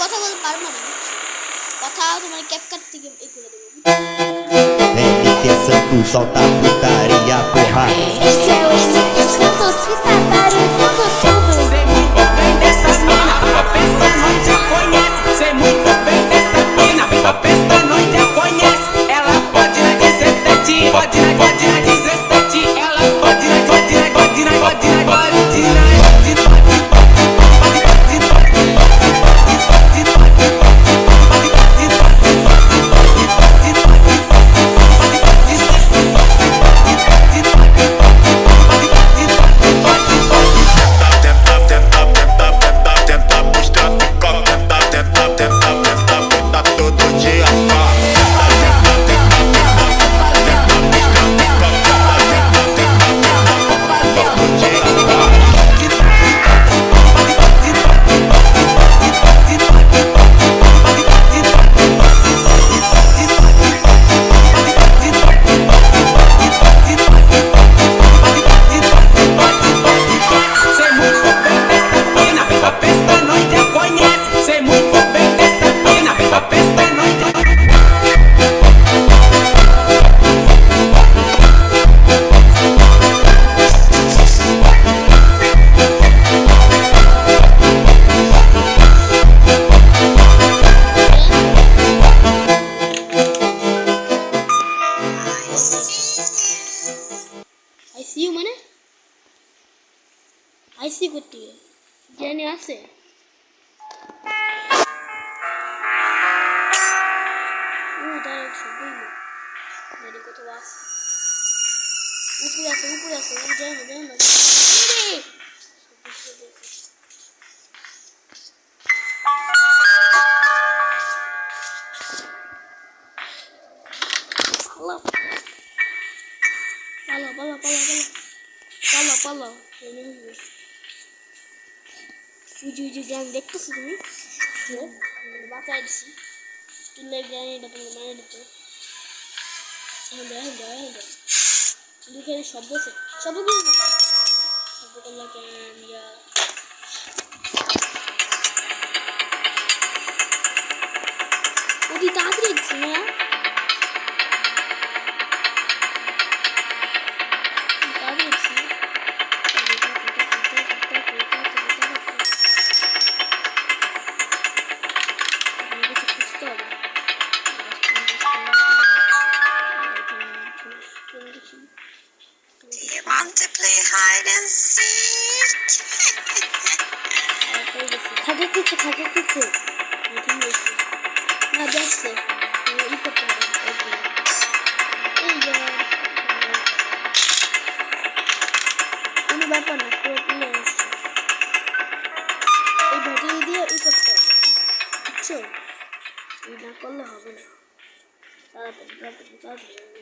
কথা বলতে পারবো না, কথা তোমার ক্যাপকাট থেকে এ করে দেবো। NT Santo solta putaria, porrada. Esse é o NT Santos que tá barulhando tudo. Sei muito bem dessa mina, a festa nós já conhece. Sei muito bem dessa mina, a festa nós já conhece. Ela pode na 17, pode na 17. Ela pode na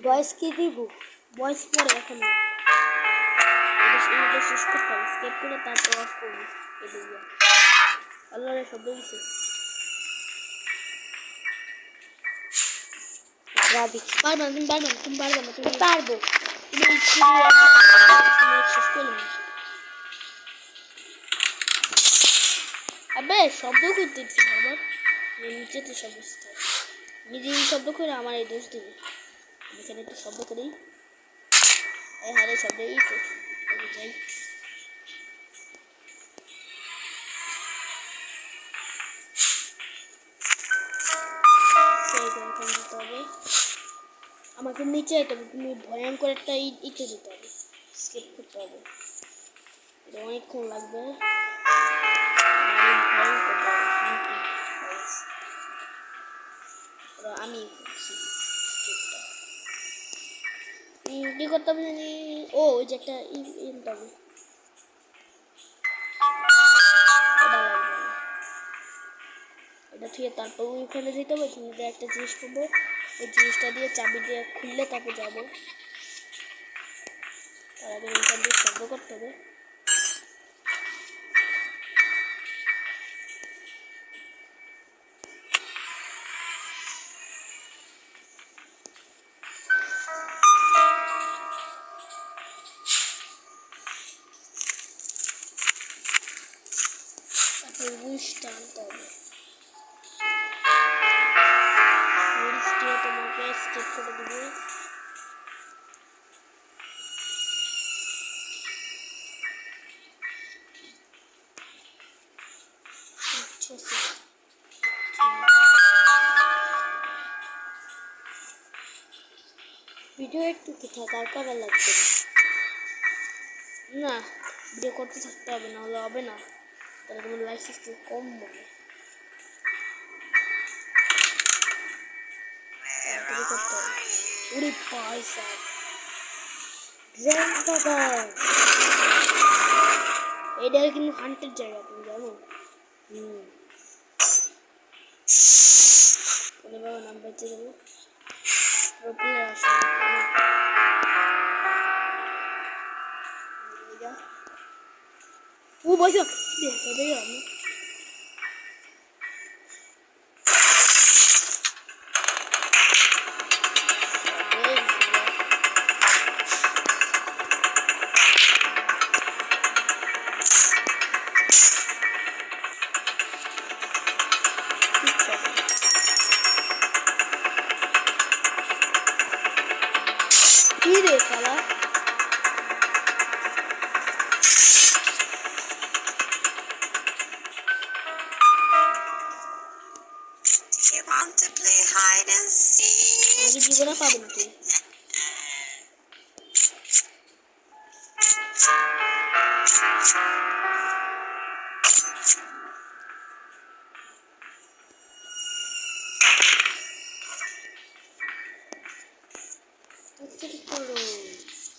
বয়স কি দিব? বয়স পরে এখন না, এটা শেষ করতে হবে, স্কেপ করে তারপর অফ করবো। আল্লাহরে শব্দ দিছে। পারবা না, তুমি পারবা না, তুমি পারবা না, তুমি পারবো, তুমি শেষ করলে আবে শব্দ করতেছি আমার নিচেতে শব্দ, নিজে শব্দ করে আমার এই দোষ দেবে। এখানে একটু শব্দ করি, হারে শব্দ দিয়েছে যাই। আমাকে নিচে যেতে হবে, তুমি ভয়ঙ্কর একটা ইতে যেতে হবে, স্কেপ করতে হবে, এটা অনেকক্ষণ লাগবে। আমি কি করতে হবে জানি, ও ওই যে একটা হবে, এটা ঠিক তারপর ওইখানে যেতে হবে। তুমি একটা জিনিস করবো, ওই জিনিসটা দিয়ে চাবি দিয়ে খুললে তারপর যাবো। তার আগে ওইখান দিয়ে শব্দ করতে হবে। টানতে হবে। ওকে স্কিপ করে দিবি। ভিডিও একটু থাকার করা লাগবে না, ভিডিও করতে থাকতে হবে, না হলে হবে না, তাহলে তোমার লাইফ একটু কম হবে। তাড়াতাড়ি করতে হবে। ওরে পয়সা এটা কিন্তু হান্টের জায়গা, তুমি জানো। বাবা নাম বেঁচে যাবো ও বসো আমি কি রে শালা You want to play hide and seek? আগে জীবনে পাবেন তুই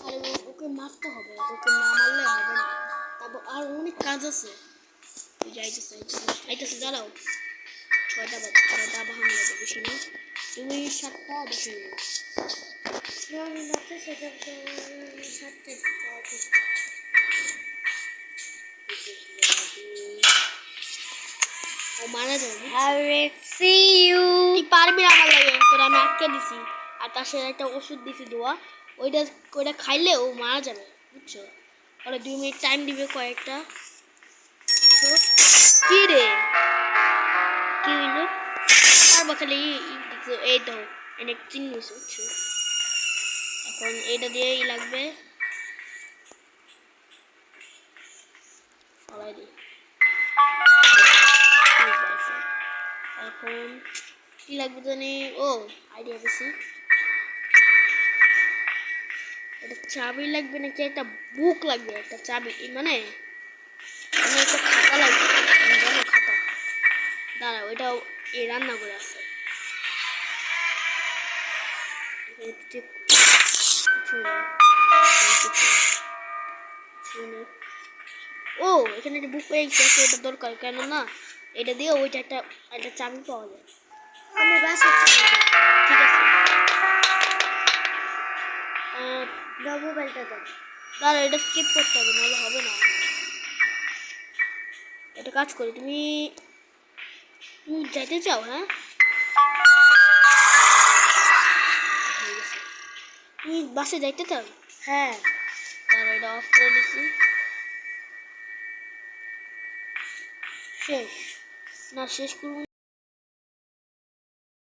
আরে ওকে মারতে হবে, ওকে না মারলে হবে না। তারপর আর অনেক কাজ আছে, যাইতেছে দাঁড়াও। 6টা বাজে, 6টা বাহান্ন বাজে, বেশি নেই। তুমি 7টা বেশি নেই। ও মারা যাবে, তুই পারবি না আমার লাগে, তোর আমি আটকে দিছি। আর তার সাথে একটা ওষুধ দিছি দোয়া, ওইটা খাইলে ও মারা যাবে, বুঝছো। ওরা 2 মিনিট টাইম দিবে কয়েকটা। কি রে কি হইলো আর বাখালি এই তো এটা চিনিস, বুঝছো। এখন এটা দিয়ে লাগবে এখন কি লাগবে জানি, ও আইডিয়া বেশি, এটা চাবি লাগবে নাকি একটা বুক লাগবে, একটা চাবি মানে একটা খাতা লাগবে, জানো খাতা। দাঁড়া ওইটাও এই রান্না করে আছে, ও এখানে একটা বুক পেয়ে গেছে, এটা দরকার, কেন না এটা দিয়ে ওইটা একটা চাবি পাওয়া যায়। আমি বাস ঠিক আছে, মোবাইলটা দাও। দাঁড়া এটা স্কিপ করতে হবে, নাহলে হবে না। এটা কাজ করি, তুমি যাইতে চাও? হ্যাঁ তুমি বাসে যাইতে চাও? হ্যাঁ দাঁড়া এটা অফ করে দিচ্ছি। শেষ না শেষ করুন।